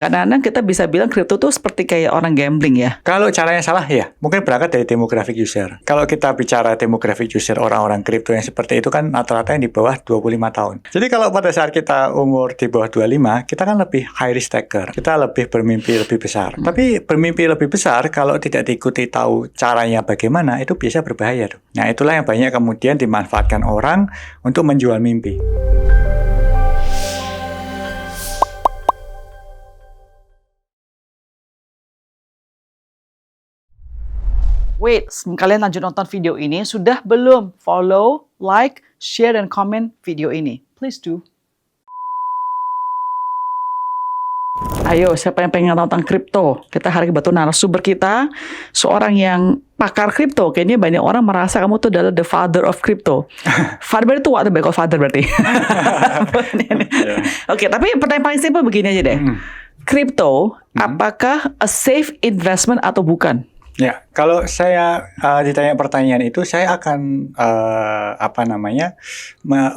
Kadang-kadang kita bisa bilang kripto tuh seperti kayak orang gambling ya. Kalau caranya salah ya, mungkin berangkat dari demographic user. Kalau kita bicara demographic user, orang-orang kripto yang seperti itu kan rata-rata yang di bawah 25 tahun. Jadi kalau pada saat kita umur di bawah 25, kita kan lebih high risk taker. Kita lebih bermimpi lebih besar. Tapi bermimpi lebih besar kalau tidak diikuti tahu caranya bagaimana, itu biasa berbahaya tuh. Nah, itulah yang banyak kemudian dimanfaatkan orang untuk menjual mimpi. Wait, kalian lanjut nonton video ini, sudah belum? Follow, like, share, dan komen video ini. Please do. Ayo, siapa yang pengen nonton kripto? Kita hari kebetulan narasumber kita, seorang yang pakar kripto. Kayaknya banyak orang merasa kamu tuh adalah the father of crypto. Father itu what about father berarti? Oke, tapi pertanyaan paling simpel begini aja deh. Kripto, apakah a safe investment atau bukan? Ya, kalau saya ditanya pertanyaan itu, saya akan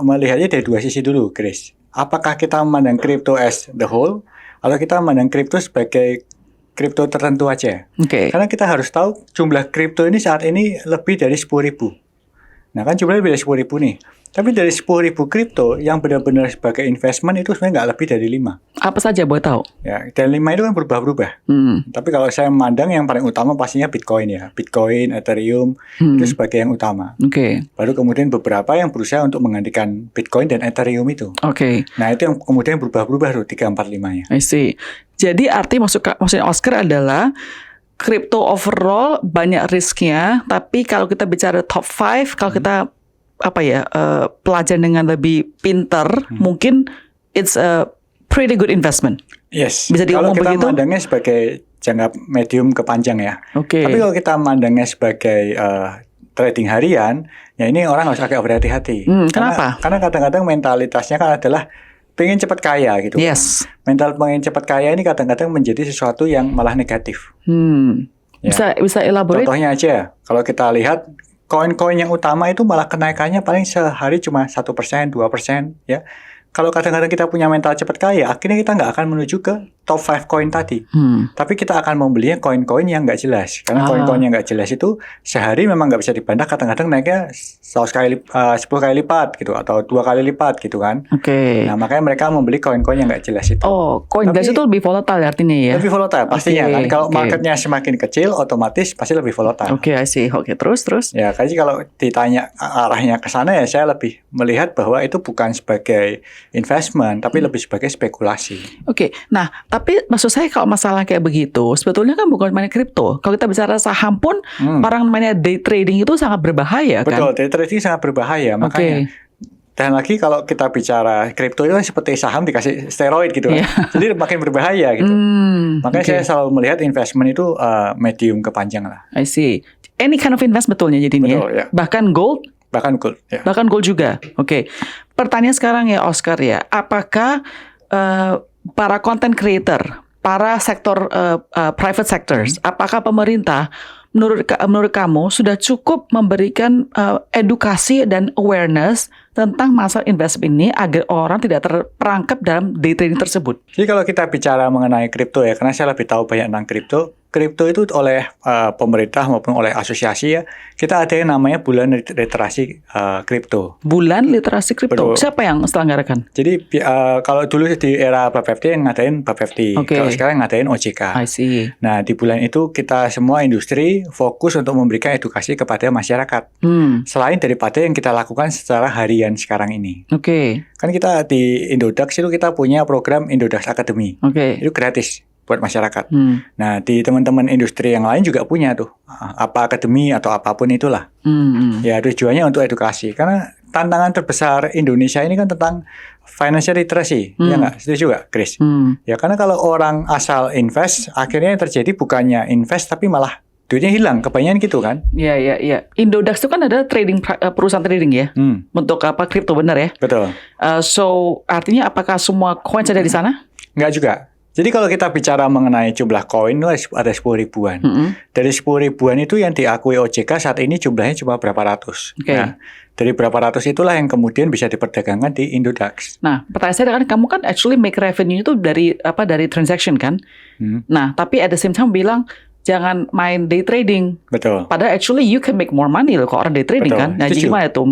melihatnya dari dua sisi dulu, Chris. Apakah kita memandang kripto as the whole, atau kita memandang kripto sebagai kripto tertentu aja? Oke. Karena kita harus tahu jumlah kripto ini saat ini lebih dari 10.000. Nah kan jumlahnya lebih dari 10.000 nih. Tapi dari 10.000 kripto yang benar-benar sebagai investment itu sebenarnya nggak lebih dari 5. Apa saja boleh tahu? Ya, dan 5 itu kan berubah-ubah. Tapi kalau saya memandang yang paling utama pastinya Bitcoin ya. Bitcoin, Ethereum, itu sebagai yang utama. Oke. Baru kemudian beberapa yang berusaha untuk menggantikan Bitcoin dan Ethereum itu. Oke. Nah itu yang kemudian berubah-ubah tuh 3, 4, 5-nya. I see. Jadi maksudnya Oscar adalah crypto overall banyak risknya, tapi kalau kita bicara top 5, kalau kita pelajar dengan lebih pintar, mungkin it's a pretty good investment. Yes. Bisa kalau diomong kita begitu? memandangnya sebagai jangka medium ke panjang ya. Oke. Tapi kalau kita memandangnya sebagai trading harian, ya ini orang harus agak berhati-hati. Kenapa? Karena kadang-kadang mentalitasnya kan adalah pengen cepat kaya gitu. Yes. Mental pengen cepat kaya ini kadang-kadang menjadi sesuatu yang malah negatif. Ya. Bisa elaborate? Contohnya aja, kalau kita lihat koin-koin yang utama itu malah kenaikannya paling sehari cuma 1%, 2%, ya. Kalau kadang-kadang kita punya mental cepat kaya, akhirnya kita nggak akan menuju ke top 5 koin tadi. Tapi kita akan membelinya koin-koin yang nggak jelas. Karena koin-koin yang nggak jelas itu sehari memang nggak bisa dibantah, kadang-kadang naiknya 10 kali lipat gitu, atau 2 kali lipat gitu kan. Oke. Nah makanya mereka membeli koin-koin yang nggak jelas itu. Oh, koin jelas itu lebih volatile artinya ya? Lebih volatile pastinya kan. Kalau marketnya semakin kecil, otomatis pasti lebih volatile. Oke, I see. Oke, terus? Ya, jadi kalau ditanya arahnya ke sana ya saya lebih melihat bahwa itu bukan sebagai investment, tapi lebih sebagai spekulasi. Oke, nah tapi maksud saya kalau masalah kayak begitu, sebetulnya kan bukan main kripto. Kalau kita bicara saham pun, orang mainnya day trading itu sangat berbahaya kan? Betul, day trading sangat berbahaya, makanya. Dan lagi kalau kita bicara kripto itu kan seperti saham dikasih steroid gitu kan. Jadi makin berbahaya gitu. Makanya saya selalu melihat investment itu medium ke panjang lah. I see. Any kind of investment betulnya jadinya. Betul, ya. Bahkan gold? Bahkan gold, ya. Bahkan gold juga. Oke. Pertanyaan sekarang ya Oscar ya, apakah para content creator, para sektor private sectors, apakah pemerintah menurut kamu sudah cukup memberikan edukasi dan awareness tentang masalah investment ini agar orang tidak terperangkap dalam day trading tersebut? Jadi kalau kita bicara mengenai kripto ya, karena saya lebih tahu banyak tentang kripto itu oleh pemerintah maupun oleh asosiasi ya, kita ada yang namanya bulan literasi kripto. Bulan literasi kripto. Betul. Siapa yang selenggarakan? Jadi kalau dulu di era Bapepti yang ngadain Bapepti, kalau sekarang ngadain OJK. I see. Nah di bulan itu kita semua industri fokus untuk memberikan edukasi kepada masyarakat. Selain daripada yang kita lakukan secara harian sekarang ini. Oke. Kan kita di Indodax itu kita punya program Indodax Academy. Oke. Itu gratis buat masyarakat. Nah, di teman-teman industri yang lain juga punya tuh apa akademi atau apapun itulah. Ya, tujuannya untuk edukasi. Karena tantangan terbesar Indonesia ini kan tentang financial literacy. Ya nggak? Setuju nggak, Chris? Ya, karena kalau orang asal invest, akhirnya yang terjadi bukannya invest tapi malah duitnya hilang, kebanyakan gitu kan? Iya. Indodax itu kan ada trading perusahaan trading ya, untuk kripto benar ya? Betul. So artinya apakah semua coins ada di sana? Enggak juga. Jadi kalau kita bicara mengenai jumlah koin itu ada 10 ribuan. Dari 10 ribuan itu yang diakui OJK saat ini jumlahnya cuma berapa ratus. Okay. Nah, Dari berapa ratus itulah yang kemudian bisa diperdagangkan di Indodax. Nah, pertanyaan saya kan kamu kan actually make revenue itu dari transaction kan? Nah, tapi at the same time bilang jangan main day trading. Betul. Padahal actually you can make more money loh kalau orang day trading. Betul. Kan. Nah, jadi gimana tuh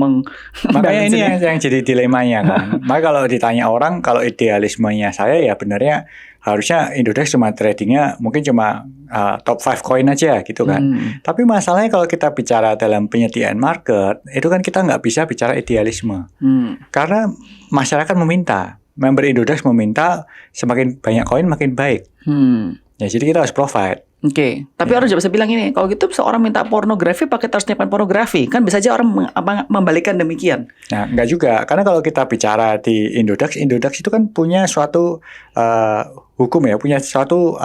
makanya ini yang jadi dilemanya kan. Maka kalau ditanya orang, kalau idealismenya saya ya benarnya harusnya Indodax cuma tradingnya mungkin cuma top 5 coin aja gitu kan. Tapi masalahnya kalau kita bicara dalam penyediaan market, itu kan kita nggak bisa bicara idealisme. Karena masyarakat meminta, member Indodax meminta semakin banyak koin makin baik. Ya, jadi kita harus provide. Oke, tapi orang juga bisa bilang ini, kalau gitu seorang minta pornografi pakai terus nyiapkan pornografi, kan bisa aja orang membalikkan demikian. Nah, enggak juga, karena kalau kita bicara di Indodax itu kan punya suatu hukum ya, punya suatu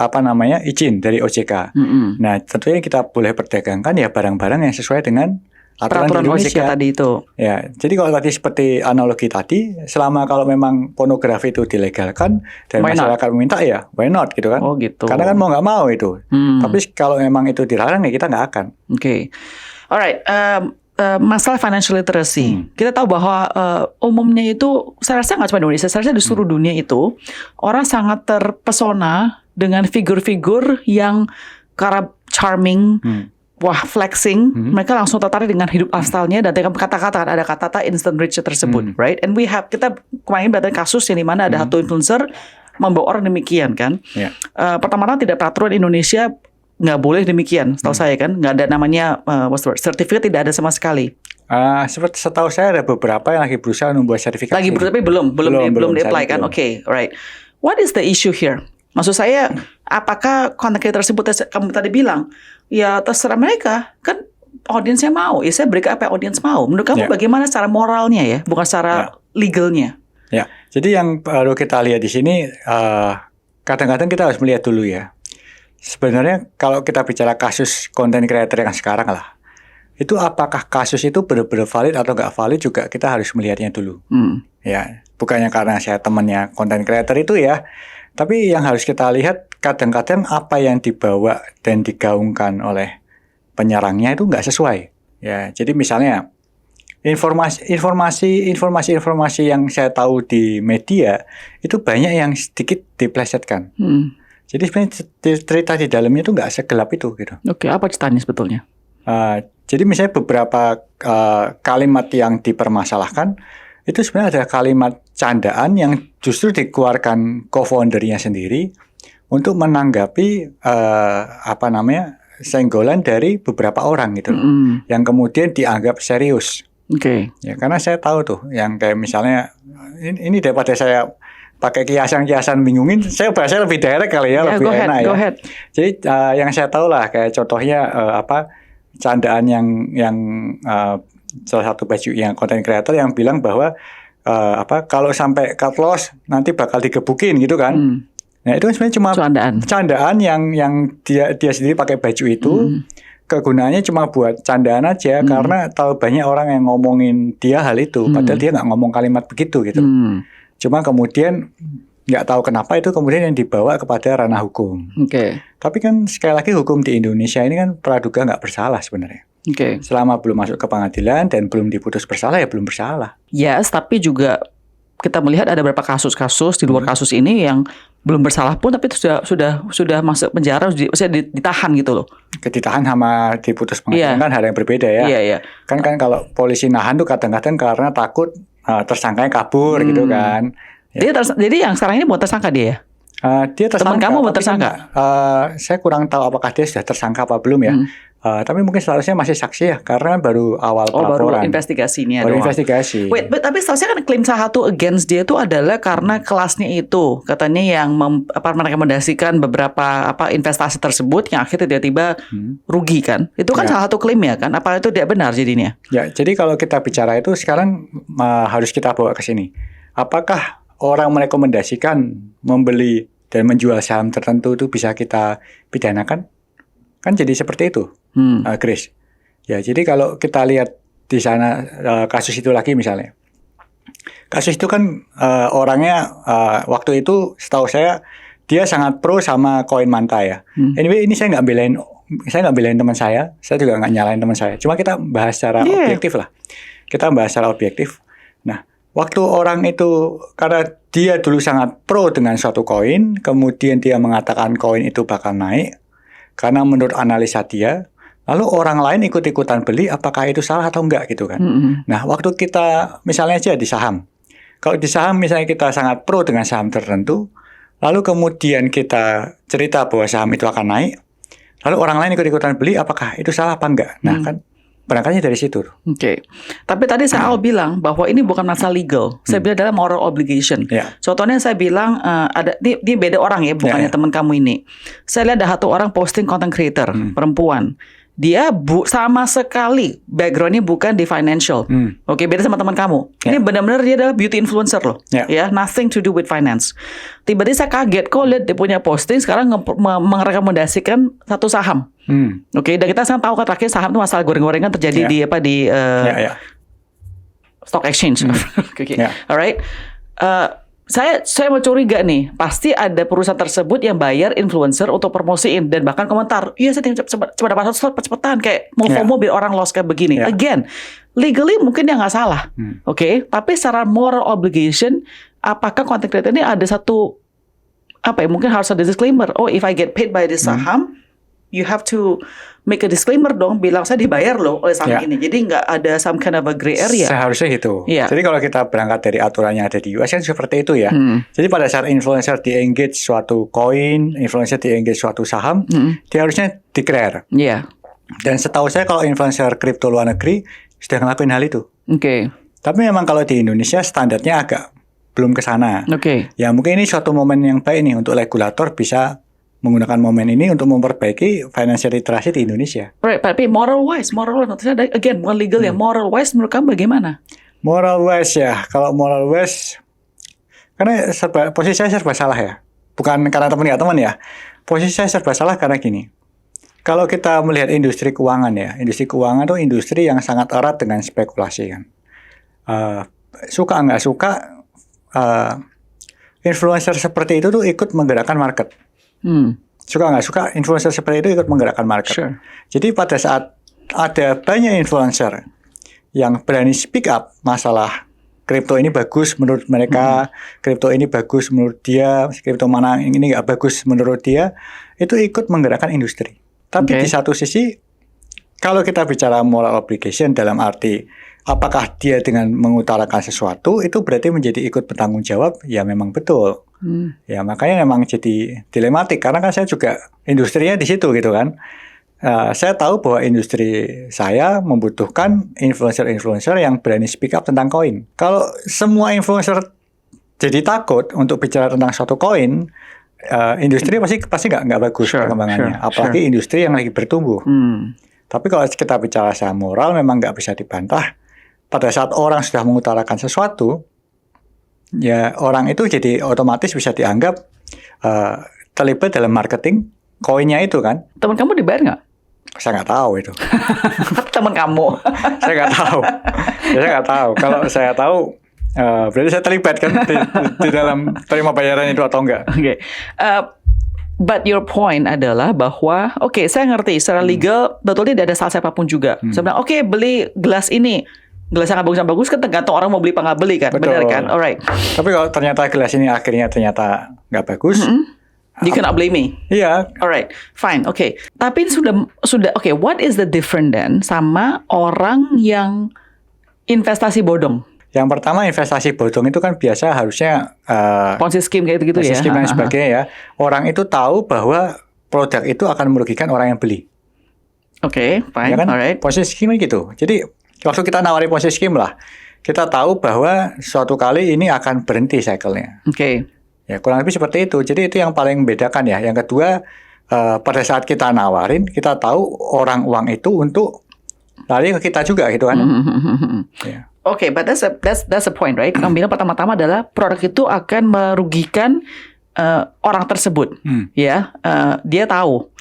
izin dari OJK. Nah, tentunya kita boleh perdagangkan ya barang-barang yang sesuai dengan peraturan OJK tadi itu. Ya, jadi kalau tadi seperti analogi tadi, selama kalau memang pornografi itu dilegalkan dan masyarakat meminta ya, why not gitu kan? Oh gitu. Karena kan mau nggak mau itu. Tapi kalau memang itu dilarang ya kita nggak akan. Oke. Alright. Masalah financial literacy. Kita tahu bahwa umumnya itu, saya rasa nggak cuma di Indonesia, saya rasa di seluruh dunia itu orang sangat terpesona dengan figur-figur yang karena charming. Wah, flexing, mereka langsung tertarik dengan hidup lifestyle-nya dan dengan kata-kata ada kata-kata instant rich tersebut, right? And kita kemarin ada kasus yang di mana ada satu influencer membawa orang demikian kan. Pertama-tama tidak peraturan Indonesia nggak boleh demikian, setahu saya kan, nggak ada namanya sertifikat tidak ada sama sekali. Setahu saya ada beberapa yang lagi berusaha membuat sertifikasi. Tapi belum di-apply kan? Oke, right. What is the issue here? Maksud saya, apakah content creator tersebut kamu tadi bilang, ya terserah mereka, kan audiensnya mau, ya saya berikan apa yang audiens mau. Menurut kamu bagaimana secara moralnya ya, bukan secara legalnya? Ya, jadi yang perlu kita lihat di sini, kadang-kadang kita harus melihat dulu ya. Sebenarnya kalau kita bicara kasus content creator yang sekarang lah, itu apakah kasus itu benar-benar valid atau nggak valid juga kita harus melihatnya dulu. Ya, bukannya karena saya temannya content creator itu ya. Tapi yang harus kita lihat kadang-kadang apa yang dibawa dan digaungkan oleh penyerangnya itu nggak sesuai. Ya, jadi misalnya informasi yang saya tahu di media itu banyak yang sedikit diplesetkan. Jadi sebenarnya cerita di dalamnya itu nggak segelap itu gitu. Oke, apa ceritanya sebetulnya? Jadi misalnya beberapa kalimat yang dipermasalahkan itu sebenarnya ada kalimat candaan yang justru dikeluarkan co-foundernya sendiri untuk menanggapi senggolan dari beberapa orang gitu, yang kemudian dianggap serius. Ya, karena saya tahu tuh yang kayak misalnya ini daripada saya pakai kiasan-kiasan bingungin, saya bahasa lebih direct kali ya, lebih enak ya. Jadi yang saya tahu lah kayak contohnya candaan yang salah satu baju yang content creator yang bilang bahwa kalau sampai cut loss nanti bakal digebukin gitu kan. Nah, itu sebenarnya cuma candaan yang dia sendiri pakai baju itu. Kegunaannya cuma buat candaan aja karena tahu banyak orang yang ngomongin dia hal itu padahal dia nggak ngomong kalimat begitu gitu. Cuma kemudian nggak tahu kenapa itu kemudian yang dibawa kepada ranah hukum. Tapi kan sekali lagi hukum di Indonesia ini kan praduga nggak bersalah sebenarnya. Selama belum masuk ke pengadilan dan belum diputus bersalah ya belum bersalah. Yes, tapi juga kita melihat ada beberapa kasus-kasus di luar kasus ini yang belum bersalah pun tapi itu sudah masuk penjara, ditahan gitu loh. Ditahan sama diputus pengadilan kan hal yang berbeda ya. Kan kalau polisi nahan tuh kadang-kadang karena takut tersangkanya kabur gitu kan. Jadi yang sekarang ini buat tersangka dia ya? Dia tersangka. Teman kamu buat tersangka? Saya kurang tahu apakah dia sudah tersangka apa belum ya. Tapi mungkin seharusnya masih saksi ya, karena baru awal pelaporan. Baru investigasinya doang. Investigasi. Tapi seharusnya kan klaim salah satu against dia itu adalah karena kelasnya itu. Katanya yang merekomendasikan beberapa investasi tersebut yang akhirnya tiba-tiba rugi kan. Itu kan salah satu klaim ya kan. Apa itu tidak benar jadinya? Ya, jadi kalau kita bicara itu sekarang harus kita bawa ke sini. Apakah orang merekomendasikan membeli dan menjual saham tertentu itu bisa kita pidanakan? Kan jadi seperti itu, Chris. Ya, jadi kalau kita lihat di sana kasus itu lagi misalnya. Kasus itu kan orangnya waktu itu setahu saya dia sangat pro sama koin Manta ya. Anyway, ini saya nggak belain teman saya juga nggak nyalain teman saya. Cuma kita bahas secara objektif lah. kita bahas secara objektif. Nah, waktu orang itu karena dia dulu sangat pro dengan suatu koin, kemudian dia mengatakan koin itu bakal naik karena menurut analisa dia, lalu orang lain ikut-ikutan beli, apakah itu salah atau enggak gitu kan? Nah, waktu kita misalnya aja di saham. Kalau di saham misalnya kita sangat pro dengan saham tertentu, lalu kemudian kita cerita bahwa saham itu akan naik, lalu orang lain ikut-ikutan beli, apakah itu salah apa enggak? Nah, kan berangkatnya dari situ. Oke. Tapi tadi saya bilang bahwa ini bukan masalah legal. Saya bilang adalah moral obligation. Ya. Contohnya saya bilang ada ini beda orang ya, bukannya teman kamu ini. Saya lihat ada satu orang posting content creator perempuan. Dia sama sekali backgroundnya bukan di financial. Oke, beda sama teman kamu. Ini benar-benar dia adalah beauty influencer loh. Ya, nothing to do with finance. Tiba-tiba saya kaget kok lihat dia punya posting sekarang merekomendasikan satu saham. Oke, dan kita sekarang tahu kan terakhir saham itu masalah goreng-gorengan terjadi di stock exchange. Alright. Saya mau curiga nih, pasti ada perusahaan tersebut yang bayar influencer untuk promosiin dan bahkan komentar, iya saya cepat dapat cepetan kayak mau FOMO biar orang loss kayak begini. Again, legally mungkin dia nggak salah, oke? Tapi secara moral obligation, apakah content creator ini ada satu mungkin harus ada disclaimer. Oh, if I get paid by this saham, you have to make a disclaimer dong, bilang saya dibayar loh oleh saham ini. Jadi nggak ada some kind of a gray area. Seharusnya gitu. Jadi kalau kita berangkat dari aturan yang ada di US kan seperti itu ya. Jadi pada saat influencer di-engage suatu koin, influencer di-engage suatu saham, dia harusnya declare. Dan setahu saya kalau influencer kripto luar negeri sudah ngelakuin hal itu. Tapi memang kalau di Indonesia standarnya agak belum ke sana. Ya mungkin ini suatu momen yang baik nih untuk regulator bisa menggunakan momen ini untuk memperbaiki financial literasi di Indonesia. Right, tapi moral wise, again bukan legal ya, moral wise menurut kamu bagaimana? Moral wise ya, kalau moral wise, karena posisi saya serba salah ya, bukan karena teman ya, posisi saya serba salah karena gini, kalau kita melihat industri keuangan ya, industri keuangan itu industri yang sangat erat dengan spekulasi kan, suka nggak suka, influencer seperti itu tuh ikut menggerakkan market. Suka nggak suka, influencer seperti itu ikut menggerakkan market. Jadi pada saat ada banyak influencer yang berani speak up masalah kripto ini bagus menurut mereka, kripto ini bagus menurut dia, kripto mana ini nggak bagus menurut dia, itu ikut menggerakkan industri. Tapi di satu sisi, kalau kita bicara moral obligation dalam arti apakah dia dengan mengutarakan sesuatu itu berarti menjadi ikut bertanggung jawab, ya memang betul. Ya makanya memang jadi dilematik karena kan saya juga industrinya di situ gitu kan. Saya tahu bahwa industri saya membutuhkan influencer-influencer yang berani speak up tentang koin. Kalau semua influencer jadi takut untuk bicara tentang suatu koin, industri pasti nggak bagus perkembangannya. Apalagi industri yang lagi bertumbuh. Tapi kalau kita bicara secara moral memang nggak bisa dibantah. Pada saat orang sudah mengutarakan sesuatu, ya orang itu jadi otomatis bisa dianggap terlibat dalam marketing koinnya itu kan. Teman kamu dibayar nggak? Saya nggak tahu itu. Teman kamu? Saya nggak tahu. Saya nggak tahu. Kalau saya tahu, berarti saya terlibat kan di dalam terima bayaran itu atau enggak. But your point adalah bahwa, saya ngerti secara legal betul tidak ada salah siapapun juga. Saya bilang, beli gelas ini. Gelas yang bagus kan tergantung orang mau beli apa nggak beli kan, benar kan? Alright. Tapi kalau ternyata gelas ini akhirnya ternyata nggak bagus, you cannot blame me. Iya. Alright, fine, Tapi sudah, what is the difference then sama orang yang investasi bodong? Yang pertama investasi bodong itu kan biasa harusnya Ponzi scheme kayak gitu ya. Ponzi scheme dan sebagainya ya. Orang itu tahu bahwa produk itu akan merugikan orang yang beli. Fine, ya kan? Alright. Ponzi scheme gitu. Jadi waktu kita nawari Ponzi scheme lah, kita tahu bahwa suatu kali ini akan berhenti cycle-nya. Ya kurang lebih seperti itu. Jadi itu yang paling membedakan ya. Yang kedua, pada saat kita nawarin, kita tahu orang uang itu untuk lari ke kita juga gitu kan. Yeah. But that's the point, right? Kamu bilang pertama-tama adalah produk itu akan merugikan orang tersebut. Dia tahu.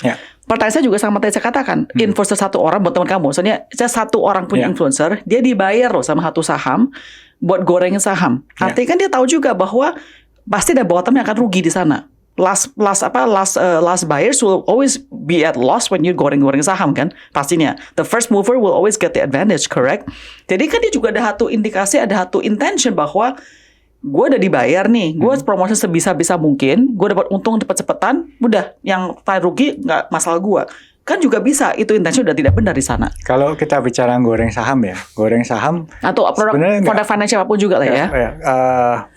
Pertanyaan saya juga sama tadi saya katakan, influencer satu orang buat teman kamu. Soalnya saya satu orang punya influencer, dia dibayar loh sama satu saham buat gorengin saham. Artinya kan dia tahu juga bahwa pasti ada bottom yang akan rugi di sana. last buyers will always be at loss when you goreng-goreng saham kan pastinya. The first mover will always get the advantage, correct? Jadi kan dia juga ada satu indikasi, ada satu intention bahwa gue udah dibayar nih, gue promosi sebisa-bisa mungkin, gue dapat untung cepet-cepetan, udah yang rugi nggak masalah gue. Kan juga bisa, itu intention udah tidak benar di sana. Kalau kita bicara goreng saham atau produk financial apapun juga lah ya.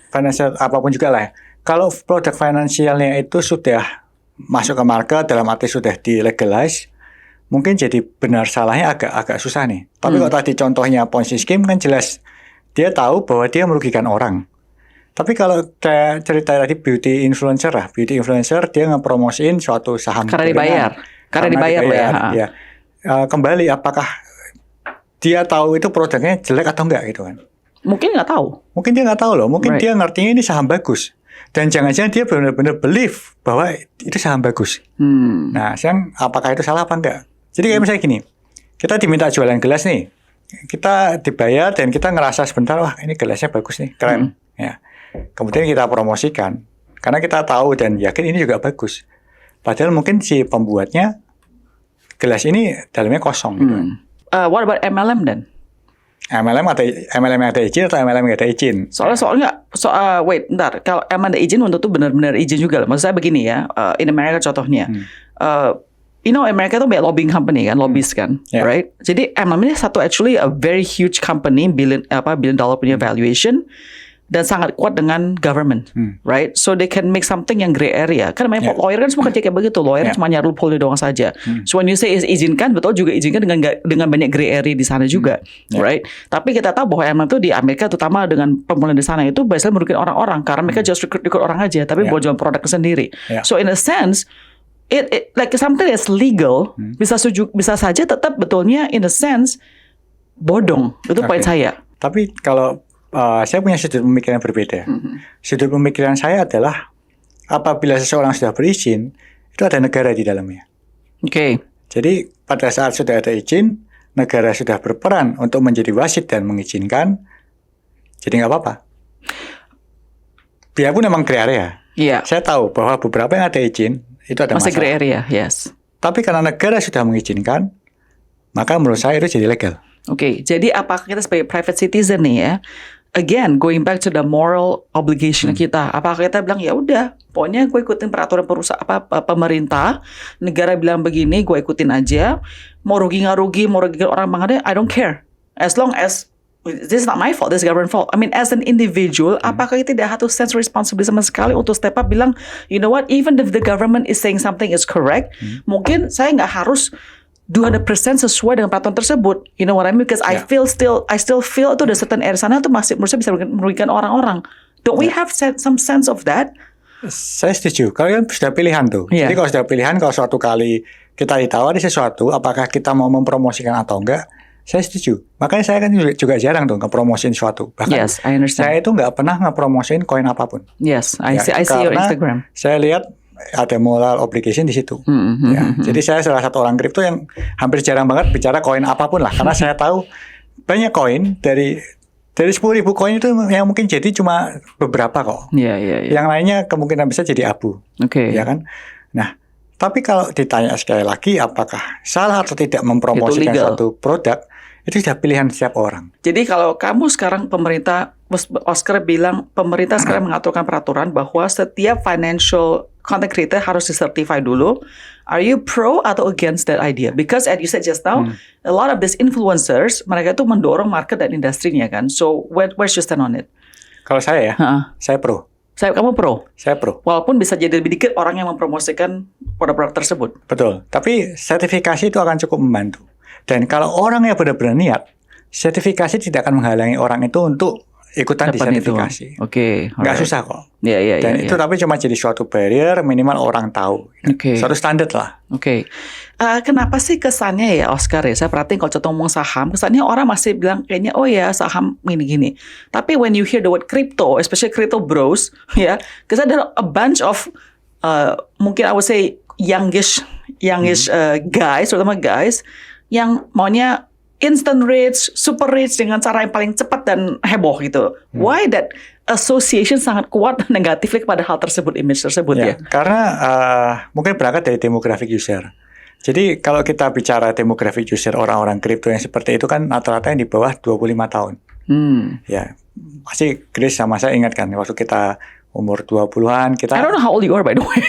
Financial apapun juga lah. Kalau produk finansialnya itu sudah masuk ke market, dalam arti sudah di-legalize, mungkin jadi benar salahnya agak susah nih. Tapi kalau tadi contohnya Ponzi scheme kan jelas dia tahu bahwa dia merugikan orang. Tapi kalau kayak cerita tadi beauty influencer dia ngepromosiin suatu saham karena dibayar ya. Kembali apakah dia tahu itu produknya jelek atau enggak gitu kan? Mungkin dia nggak tahu loh. Mungkin dia ngertinya ini saham bagus. Dan jangan-jangan dia benar-benar believe bahwa itu saham bagus. Nah, sekarang apakah itu salah apa enggak? Jadi kayak misalnya gini, kita diminta jualan gelas nih, kita dibayar dan kita ngerasa sebentar, wah ini gelasnya bagus nih, keren. Ya. Kemudian kita promosikan, karena kita tahu dan yakin ini juga bagus. Padahal mungkin si pembuatnya gelas ini dalamnya kosong. Gitu. What about MLM then? MLM yang ada izin atau MLM yang ada izin? Wait, bentar. Kalau emang ada izin, untuk itu benar-benar izin juga. Maksud saya begini ya, in America contohnya, America itu banyak lobbying company kan, lobbyist kan, right? Jadi MLM ini actually a very huge company, billion dollar punya valuation. Dan sangat kuat dengan government, right? So they can make something yang gray area. Kan namanya lawyer kan semua kerja kayak begitu. Lawyer cuma nyari loophole doang saja. So when you say izinkan, betul juga izinkan dengan banyak gray area di sana juga, right? Tapi kita tahu bahwa emang tuh di Amerika, terutama dengan pemulihan di sana itu biasanya merugikan orang-orang karena mereka just rekrut orang aja, tapi buat jual produk sendiri. So in a sense, it like something that's legal bisa saja tetap betulnya in a sense bodong. Itu poin saya. Tapi kalau saya punya sudut pemikiran yang berbeda. Sudut pemikiran saya adalah apabila seseorang sudah berizin, itu ada negara di dalamnya. Oke. Jadi pada saat sudah ada izin, negara sudah berperan untuk menjadi wasit dan mengizinkan, jadi nggak apa-apa. Biarpun memang gray area. Iya. Saya tahu bahwa beberapa yang ada izin, itu ada masih masalah. Gray area, yes. Tapi karena negara sudah mengizinkan, maka menurut saya itu jadi legal. Oke, jadi apakah kita sebagai private citizen nih ya, again, going back to the moral obligation kita, apakah kita bilang ya udah, pokoknya gue ikutin peraturan pemerintah, negara bilang begini, gue ikutin aja, mau rugi nggak rugi, mau rugikan orang bangga, I don't care, as long as this is not my fault, this is government fault. I mean, as an individual, apakah kita tidak harus sense responsibility sama sekali untuk step up bilang, you know what, even if the government is saying something is correct, mungkin saya nggak harus 200% sesuai dengan peraturan tersebut. You know what I mean? Because I still feel itu ada certain area sana itu masih menurut saya bisa merugikan orang-orang. Don't we have some sense of that? Saya setuju. Kalian sudah pilihan tuh. Jadi kalau sudah pilihan, kalau suatu kali kita ditawari sesuatu, apakah kita mau mempromosikan atau enggak, saya setuju. Makanya saya kan juga jarang tuh ngepromosiin sesuatu. Bahkan yes, I understand. Saya itu nggak pernah ngepromosiin koin apapun. Yes, I see your Instagram. Saya lihat ada moral obligation di situ. Jadi saya salah satu orang kripto yang hampir jarang banget bicara koin apapun lah, karena saya tahu banyak koin dari 10.000 koin itu yang mungkin jadi cuma beberapa kok. Yang lainnya kemungkinan bisa jadi abu. Ya kan? Nah, tapi kalau ditanya sekali lagi apakah salah atau tidak mempromosikan suatu produk, itu sudah pilihan setiap orang. Jadi kalau kamu sekarang pemerintah, Oscar bilang pemerintah sekarang mengaturkan peraturan bahwa setiap financial content creator harus disertify dulu. Are you pro atau against that idea? Because as you said just now, a lot of these influencers, mereka itu mendorong market dan industrinya kan. So where's your stand on it? Kalau saya ya, saya pro. Kamu pro? Saya pro. Walaupun bisa jadi lebih dikit orang yang mempromosikan produk-produk tersebut. Betul. Tapi sertifikasi itu akan cukup membantu. Dan kalau orang yang benar-benar niat, sertifikasi tidak akan menghalangi orang itu untuk ikutan di sertifikasi. Nggak susah kok. Dan itu tapi cuma jadi suatu barrier, minimal orang tahu. Suatu standar lah. Kenapa sih kesannya ya Oscar ya? Saya perhatiin kalau contoh ngomong saham, kesannya orang masih bilang kayaknya oh ya saham gini-gini. Tapi when you hear the word crypto, especially crypto bros, ya, because ada a bunch of mungkin I would say youngish guys, terutama guys yang maunya instant rich, super rich dengan cara yang paling cepat dan heboh gitu. Why that association sangat kuat negatif kepada hal tersebut, image tersebut ya? Karena mungkin berangkat dari demographic user. Jadi kalau kita bicara demographic user orang-orang kripto yang seperti itu kan rata-rata yang di bawah 25 tahun. Ya, pasti Chris sama saya ingat kan waktu kita umur 20-an kita. I don't know how old you are by the way.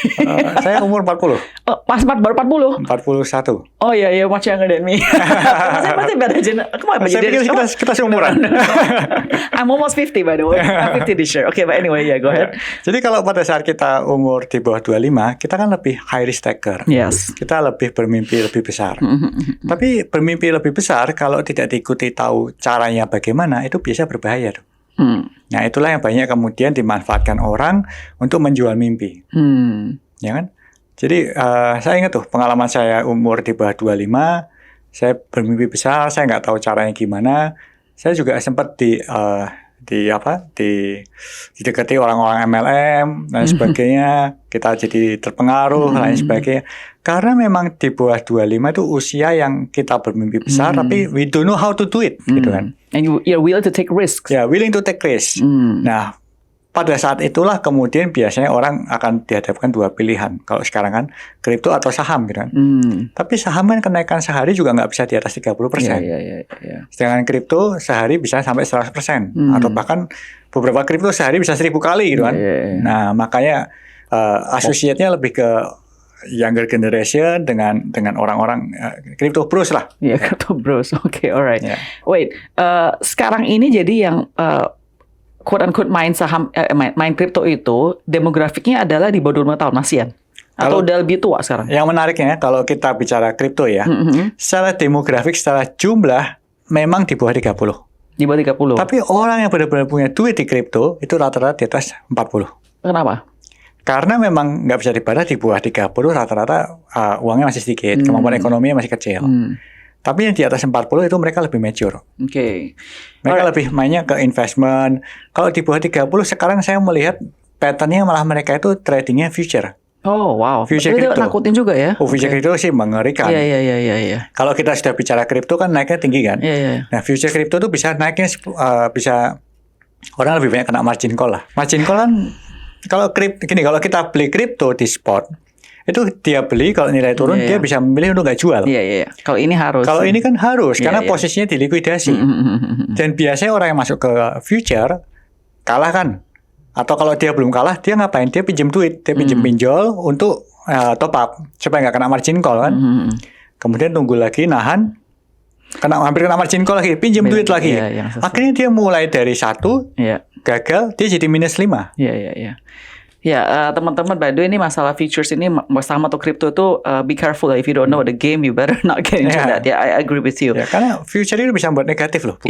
Saya umur 40. Pas baru 40. 41. Oh iya, much younger than me. Saya masih beda Saya pikir kita seumuran. I'm almost 50 by the way. I'm 50 this year. Okay, but anyway, go ahead. Jadi kalau pada saat kita umur di bawah 25, kita kan lebih high risk taker. Yes. Kita lebih bermimpi lebih besar. Tapi bermimpi lebih besar kalau tidak diikuti tahu caranya bagaimana, itu biasa berbahaya tuh. Nah, itulah yang banyak kemudian dimanfaatkan orang untuk menjual mimpi. Ya kan? Jadi saya ingat tuh pengalaman saya umur di bawah 25, saya bermimpi besar, saya nggak tahu caranya gimana. Saya juga sempat didekati orang-orang MLM dan sebagainya. Kita jadi terpengaruh lain sebagainya. Karena memang di bawah 25 itu usia yang kita bermimpi besar, tapi we don't know how to do it, gitu kan. And you're willing to take risks. Ya, willing to take risk. Nah, pada saat itulah kemudian biasanya orang akan dihadapkan dua pilihan. Kalau sekarang kan kripto atau saham, gitu kan. Tapi saham kan kenaikan sehari juga nggak bisa di atas 30%. Sedangkan kripto sehari bisa sampai 100%. Atau bahkan beberapa kripto sehari bisa 1000 kali, gitu kan. Nah, makanya associate-nya lebih ke younger generation dengan orang-orang crypto bros lah. Iya, crypto bros. Oke, alright. Yeah. Wait, sekarang ini jadi yang quote unquote main saham, main crypto itu demografiknya adalah di bawah 25 tahun, masihan? Atau udah lebih tua sekarang? Yang menariknya kalau kita bicara crypto ya, secara demografik, secara jumlah memang di bawah 30. Di bawah 30. Tapi orang yang benar-benar punya duit di crypto itu rata-rata di atas 40. Kenapa? Karena memang nggak bisa dibalas di bawah 30 rata-rata uangnya masih sedikit, kemampuan ekonominya masih kecil. Tapi yang di atas 40 itu mereka lebih mature. Oke. Mereka lebih mainnya ke investment. Kalau di bawah 30 sekarang saya melihat patternnya malah mereka itu tradingnya future. Oh wow. Future itu crypto. nakutin juga ya? Future crypto sih mengerikan. Iya. Kalau kita sudah bicara kripto kan naiknya tinggi kan. Iya. Nah future crypto itu bisa naiknya bisa orang lebih banyak kena margin call lah. Margin call kan kalau kita beli kripto di spot itu dia beli kalau nilai turun dia bisa memilih untuk nggak jual. Iya. Kalau ini harus. Kalau ini kan harus karena posisinya dilikuidasi. Dan biasanya orang yang masuk ke future kalah kan. Atau kalau dia belum kalah dia ngapain? Dia pinjam duit, dia pinjol untuk top up supaya nggak kena margin call kan. Kemudian tunggu lagi nahan. Hampir kena margin call lagi, pinjam duit lagi. Akhirnya dia mulai dari 1, gagal, dia jadi minus 5. Iya. Ya, teman-teman, by the way, ini masalah features ini sama atau crypto itu be careful lah. If you don't know the game, you better not get into that. Ya, I agree with you. Ya, karena future itu bisa buat negatif loh,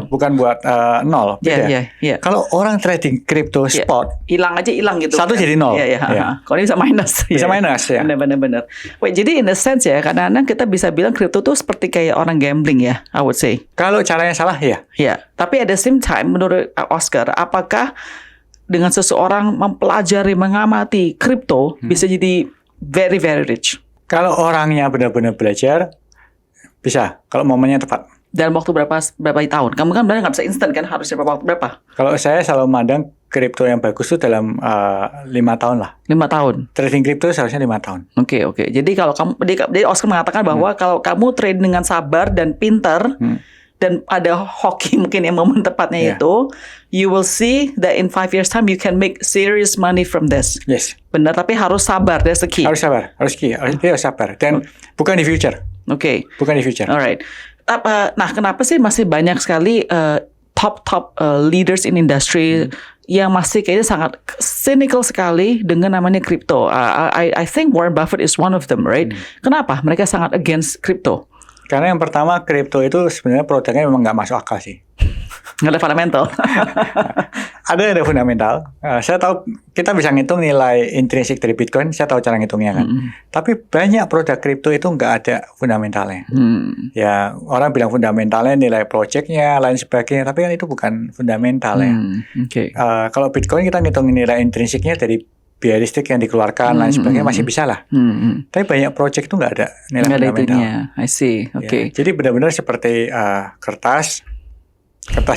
bukan buat nol. Iya. Kalau orang trading crypto spot, hilang gitu. Satu jadi nol. Iya. Kalau ini bisa minus. Bisa minus ya. Benar. Wait, jadi in a sense ya, kadang-kadang kita bisa bilang crypto tuh seperti kayak orang gambling ya, I would say. Kalau caranya salah ya. Ya, tapi at the same time, menurut Oscar, apakah dengan seseorang mempelajari, mengamati kripto bisa jadi very, very rich? Kalau orangnya benar-benar belajar, bisa. Kalau momennya tepat. Dalam waktu berapa tahun? Kamu kan benar nggak bisa instan kan? Harus berapa? Kalau saya selalu mandang kripto yang bagus itu dalam 5 tahun lah. 5 tahun? Trading kripto seharusnya 5 tahun. Oke. Jadi kalau jadi Oscar mengatakan bahwa kalau kamu trade dengan sabar dan pintar, dan ada hoki mungkin yang momen tepatnya itu, you will see that in 5 years time you can make serious money from this. Yes. Benar, tapi harus sabar, that's the key. Harus sabar. Dan bukan di future. Oke. Bukan di future. Alright. Nah, kenapa sih masih banyak sekali top leaders in industry yang masih kayaknya sangat cynical sekali dengan namanya crypto? I think Warren Buffett is one of them, right? Kenapa mereka sangat against crypto? Karena yang pertama kripto itu sebenarnya produknya memang nggak masuk akal sih. Nggak ada fundamental. Ada fundamental. Saya tahu kita bisa ngitung nilai intrinsik dari Bitcoin. Saya tahu cara ngitungnya kan. Tapi banyak produk kripto itu nggak ada fundamentalnya. Ya orang bilang fundamentalnya nilai projectnya lain sebagainya. Tapi kan itu bukan fundamental ya. Okay. Kalau Bitcoin kita ngitung nilai intrinsiknya dari biaya listrik yang dikeluarkan lain sebagainya masih bisa lah. Tapi banyak project itu nggak ada nilai Nggak ada fundamental. itunya. I see. Oke. Ya, jadi benar-benar seperti kertas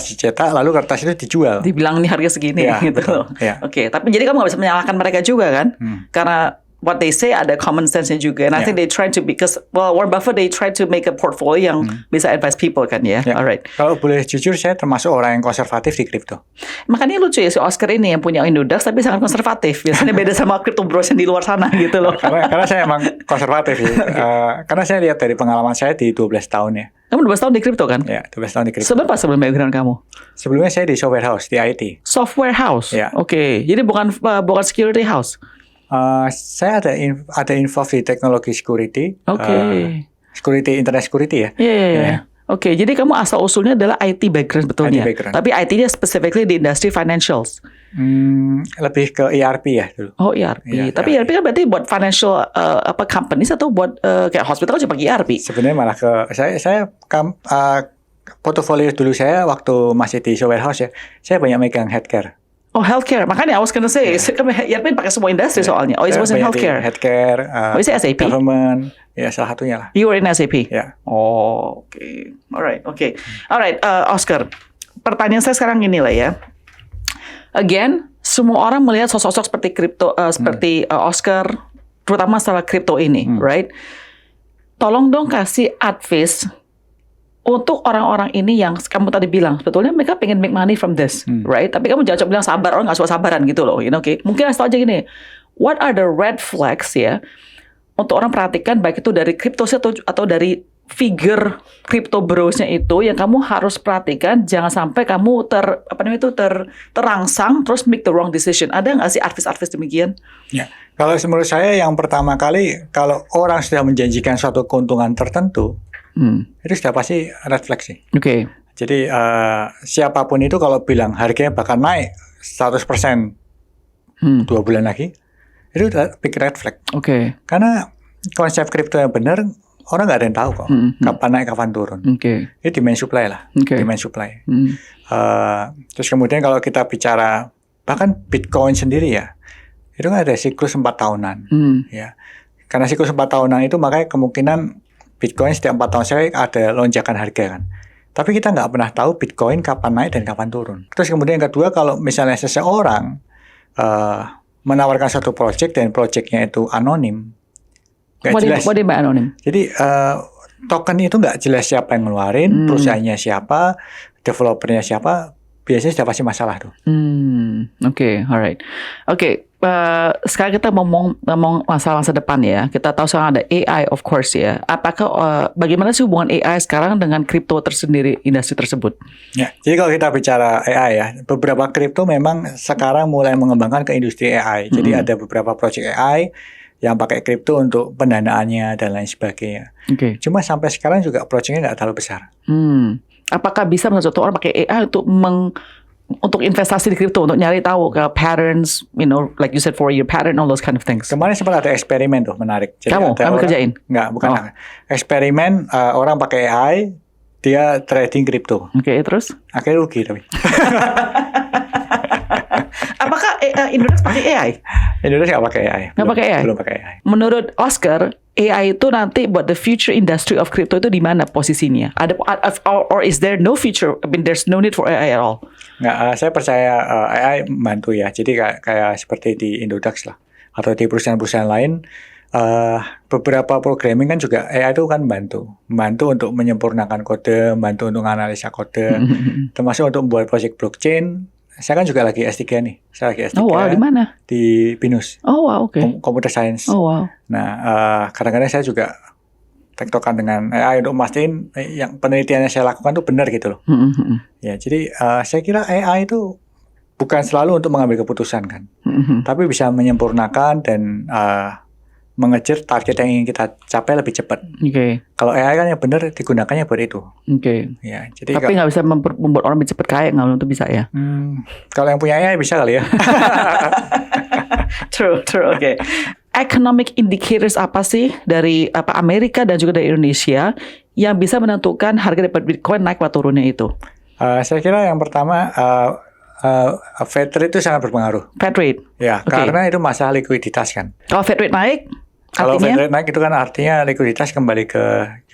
dicetak lalu kertas itu dijual. Dibilang ini harga segini Ya, gitu betul. loh. Ya. Oke, tapi jadi kamu nggak bisa menyalahkan mereka juga kan? Karena what they say ada common sense-nya juga. And I Ya. think they try to, because Warren Buffett they try to make a portfolio yang bisa advise people kan ya. Ya. Alright. Kalau boleh jujur, saya termasuk orang yang konservatif di kripto. Makanya lucu ya si Oscar ini yang punya Indodax tapi sangat konservatif. Biasanya beda sama crypto bros yang di luar sana gitu loh. Karena saya emang konservatif ya. Karena saya lihat dari pengalaman saya di 12 tahun ya. Kamu 12 tahun di kripto kan? Ya, 12 tahun di kripto. Sebelum background kamu? Sebelumnya saya di software house, di IT. Software house? Ya. Oke. Jadi bukan security house? Saya ada involved di teknologi security. Oke. Security, internet security ya. Iya. Oke, jadi kamu asal usulnya adalah IT background betulnya. IT background. Tapi IT-nya specifically di industri financials. Lebih ke ERP ya dulu. Oh, ERP. Iya, Tapi ERP kan berarti buat financial companies atau buat kayak hospital kan cuma pakai ERP. Sebenarnya malah ke portofolio dulu saya waktu masih di software house ya, saya banyak megang healthcare. Oh, healthcare. Makanya I was gonna say, kan ERP pakai semua industri soalnya. Oh, it Saya was in banyak di healthcare. Healthcare, Oh, is it SAP? government, ya salah satunya lah. You were in SAP? Ya. Oh, oke. Alright, Oscar. Pertanyaan saya sekarang gini lah ya. Again, semua orang melihat sosok-sosok seperti kripto, seperti Oscar, terutama setelah kripto ini, right? Tolong dong kasih advice untuk orang-orang ini yang kamu tadi bilang, sebetulnya mereka pengen make money from this, right? Tapi kamu jangan bilang sabar, orang nggak suka sabaran gitu loh, you know, okay? Mungkin asal aja gini, what are the red flags ya, untuk orang perhatikan baik itu dari kripto atau dari figure crypto bros-nya itu yang kamu harus perhatikan, jangan sampai kamu terangsang terus make the wrong decision. Ada nggak sih advice demikian? Ya. Kalau menurut saya yang pertama kali kalau orang sudah menjanjikan suatu keuntungan tertentu, itu sudah pasti red flag sih. Oke. Jadi siapapun itu kalau bilang harganya bakal naik 100% 2 bulan lagi, itu udah big red flag. Oke. Karena konsep kripto yang benar orang nggak ada yang tahu kok kapan naik kapan turun. Oke. Itu demand supply lah, demand supply. Terus kemudian kalau kita bicara bahkan Bitcoin sendiri ya, itu kan ada siklus 4 tahunan. Ya, karena siklus 4 tahunan itu makanya kemungkinan Bitcoin setiap 4 tahun sekali ada lonjakan harga kan. Tapi kita nggak pernah tahu Bitcoin kapan naik dan kapan turun. Terus kemudian yang kedua, kalau misalnya seseorang menawarkan satu project dan projectnya itu anonim, nggak jelas. What do you mean anonim? Jadi token itu nggak jelas siapa yang ngeluarin, perusahaannya siapa, developernya siapa, biasanya sudah pasti masalah tuh. Oke, alright. Oke, sekarang kita ngomong masa depan ya. Kita tahu sekarang ada AI of course ya. Apakah bagaimana sih hubungan AI sekarang dengan kripto tersendiri, industri tersebut? Ya, jadi kalau kita bicara AI ya, beberapa kripto memang sekarang mulai mengembangkan ke industri AI. Jadi ada beberapa project AI yang pakai kripto untuk pendanaannya dan lain sebagainya. Oke. Cuma sampai sekarang juga projectnya nggak terlalu besar. Apakah bisa satu orang pakai AI untuk investasi di kripto, untuk nyari tahu ke patterns, you know, like you said 4-year pattern, all those kind of things? Kemarin sempat ada eksperimen tuh menarik. Jadi Kamu kerjain? Nggak, bukan. Eksperimen orang pakai AI, dia trading kripto. Oke, terus? Akhirnya rugi tapi. Apakah Indonesia pakai AI? Indonesia nggak pakai AI. Nggak pakai AI? Belum pakai AI. Menurut Oscar, AI itu nanti buat the future industry of crypto itu di mana posisinya? Or is there no future? I mean, there's no need for AI at all? Nggak, saya percaya AI membantu ya. Jadi kayak seperti di Indodax lah, atau di perusahaan-perusahaan lain, beberapa programming kan juga AI itu kan membantu untuk menyempurnakan kode, membantu untuk analisa kode, termasuk untuk membuat project blockchain. Saya kan juga lagi S3 nih. Saya lagi S3. Oh wow, di mana? Di BINUS. Oh wow, oke. Computer Science. Oh wow. Nah, kadang-kadang saya juga tektokan dengan AI untuk mastiin yang penelitian yang saya lakukan itu benar gitu loh. Ya, jadi saya kira AI itu bukan selalu untuk mengambil keputusan kan, tapi bisa menyempurnakan dan mengejar target yang ingin kita capai lebih cepat. Oke. Kalau AI kan yang benar digunakannya buat itu. Oke. Ya, jadi tapi nggak bisa membuat orang lebih cepat kaya, nggak tentu bisa ya. Kalau yang punya AI bisa kali ya. True, oke. Economic indicators apa sih dari Amerika dan juga dari Indonesia yang bisa menentukan harga dari Bitcoin naik atau turunnya itu? Saya kira yang pertama Fed rate itu sangat berpengaruh. Fed rate. Ya, Oke. karena itu masalah likuiditas kan. Kalau Fed rate naik, Kalau Fed artinya? rate naik itu kan artinya likuiditas kembali ke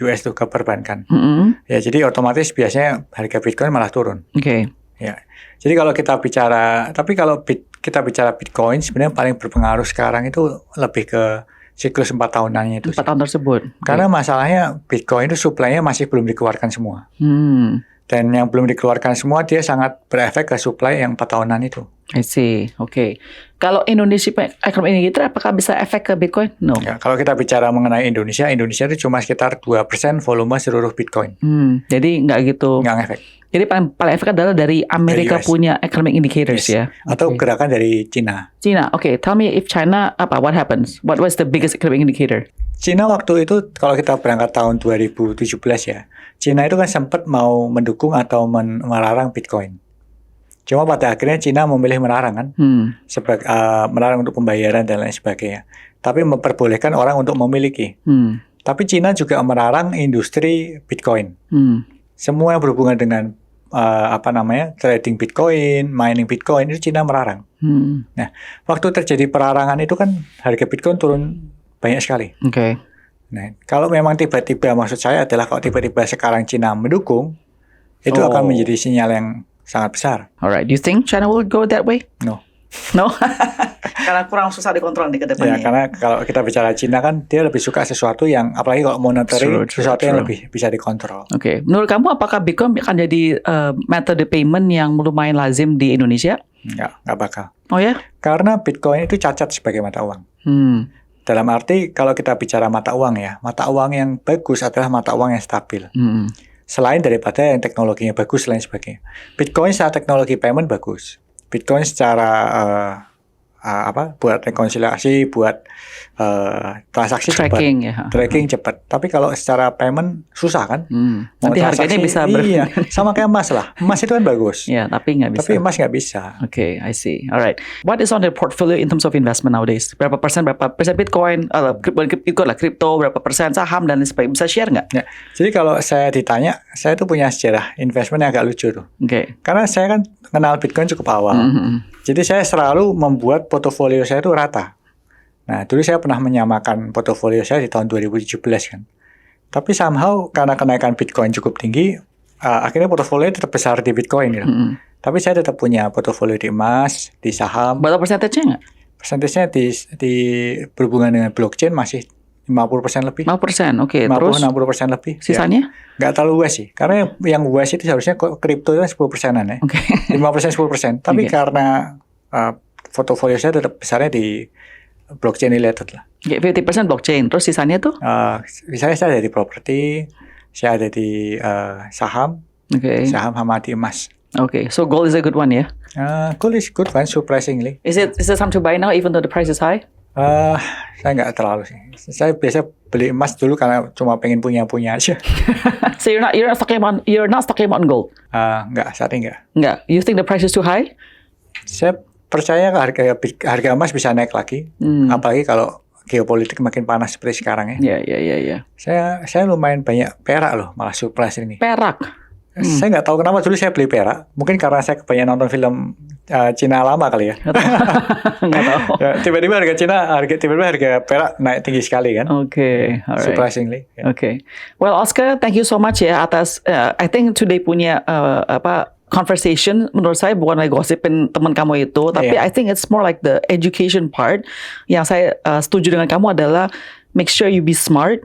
US tuh, ke perbankan. Mm-mm. Ya, jadi otomatis biasanya harga Bitcoin malah turun. Oke. Ya. Jadi kalau kita bicara, tapi kalau kita bicara Bitcoin sebenarnya paling berpengaruh sekarang itu lebih ke siklus 4 tahunannya itu 4 sih. tahun tersebut. Oke. Karena masalahnya Bitcoin itu supply-nya masih belum dikeluarkan semua. Dan yang belum dikeluarkan semua dia sangat berefek ke supply yang 4 tahunan itu. I see. Oke. Kalau Indonesia Economic Indicator apakah bisa efek ke Bitcoin? No. Ya, kalau kita bicara mengenai Indonesia itu cuma sekitar 2% volume seluruh Bitcoin. Jadi nggak gitu. Nggak ngefek. Jadi paling efek adalah dari Amerika US. punya Economic Indicators Yes. ya. Atau Oke. gerakan dari Cina. China. Oke. Tell me if China what happens? What was the biggest economic indicator? Cina waktu itu kalau kita berangkat tahun 2017 ya, Cina itu kan sempat mau mendukung atau melarang Bitcoin. Cuma pada akhirnya Cina memilih melarang kan, melarang untuk pembayaran dan lain sebagainya. Tapi memperbolehkan orang untuk memiliki. Tapi Cina juga melarang industri Bitcoin. Semua yang berhubungan dengan trading Bitcoin, mining Bitcoin itu Cina melarang. Nah, waktu terjadi pelarangan itu kan harga Bitcoin turun banyak sekali. Oke. Nah, kalau memang tiba-tiba, maksud saya adalah kalau tiba-tiba sekarang Cina mendukung, itu Oh. akan menjadi sinyal yang sangat besar. Alright. Do you think China will go that way? No. No. Karena kurang susah dikontrol di Ya, kedepannya. karena kalau kita bicara Cina kan dia lebih suka sesuatu yang, apalagi kalau monetary, True, sesuatu yang true. lebih bisa dikontrol. Oke. Menurut kamu apakah Bitcoin akan jadi metode payment yang lumayan lazim di Indonesia? Nggak bakal. Oh ya? Karena Bitcoin itu cacat sebagai mata uang. Dalam arti kalau kita bicara mata uang ya, mata uang yang bagus adalah mata uang yang stabil. Selain daripada yang teknologinya bagus dan lain sebagainya. Bitcoin secara teknologi payment bagus. Bitcoin secara buat rekonsiliasi, buat transaksi Tracking cepat. ya. Tracking cepat. Tapi kalau secara payment susah kan? Mau Nanti harganya transaksi, bisa iya, sama kayak emas lah. Emas itu kan bagus. Ya, tapi nggak bisa. Tapi emas nggak bisa. Okay, I see. All right. What is on the portfolio in terms of investment nowadays? Berapa persen Bitcoin, crypto, berapa persen saham dan lain sebagainya? Bisa share nggak? Ya, jadi kalau saya ditanya, saya tuh punya sejarah investment yang agak lucu tuh. Oke. Karena saya kan kenal Bitcoin cukup awal. Jadi saya selalu membuat portofolio saya itu rata. Nah, dulu saya pernah menyamakan portofolio saya di tahun 2017 kan. Tapi somehow karena kenaikan Bitcoin cukup tinggi, akhirnya portofolio tetap besar di Bitcoin gitu. Tapi saya tetap punya portofolio di emas, di saham. Berapa persentasenya nggak? Persentasenya di berhubungan dengan blockchain masih 50% lebih. 50%, oke. Terus 50-60% lebih. sisanya? Nggak terlalu luas sih. Karena yang luas itu seharusnya kripto itu 10%-an ya. Oke. 5% 10%. Tapi Oke. karena portofolio saya tetap besarnya di blockchain related lah. Oke, 50% blockchain. Terus sisanya tuh? Misalnya saya ada di properti, saya ada di saham, Oke. saham sama di emas. Oke. So gold is a good one ya? Gold is good one, surprisingly. Is it time to buy now even though the price is high? Saya nggak terlalu sih. Saya biasa beli emas dulu karena cuma pengen punya aja. So you're not talking about gold? Nggak, saat ini nggak. Nggak. You think the price is too high? Saya percaya harga emas bisa naik lagi, apalagi kalau geopolitik makin panas seperti sekarang ya. Ya. Saya lumayan banyak perak loh, malah surprise ini. Perak. Saya nggak tahu kenapa dulu saya beli perak. Mungkin karena saya kebanyakan nonton film Cina lama kali ya. Nggak tahu. Ya, tiba-tiba harga perak naik tinggi sekali kan. Oke, alright. Surprisingly. Ya. Okay. Well, Oscar, thank you so much ya atas I think today punya conversation menurut saya bukan lagi gosipin teman kamu itu, tapi Yeah. I think it's more like the education part. Yang saya setuju dengan kamu adalah make sure you be smart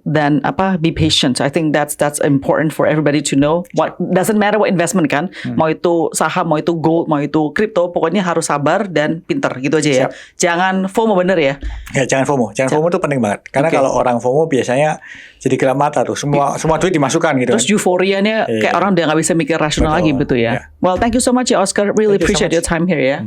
dan be patient. So I think that's important for everybody to know. What doesn't matter what investment kan, mau itu saham, mau itu gold, mau itu crypto, pokoknya harus sabar dan pinter gitu aja ya. Siap. Jangan FOMO bener ya. Ya, jangan FOMO. FOMO itu penting banget. Karena Okay. kalau orang FOMO biasanya jadi gelap mata tuh. Semua duit dimasukkan gitu Terus kan. euforianya kayak Iya. orang udah nggak bisa mikir rasional Betul, lagi betul ya. iya. Well, thank you so much ya Oscar. Really Thank you so appreciate your much. time here ya.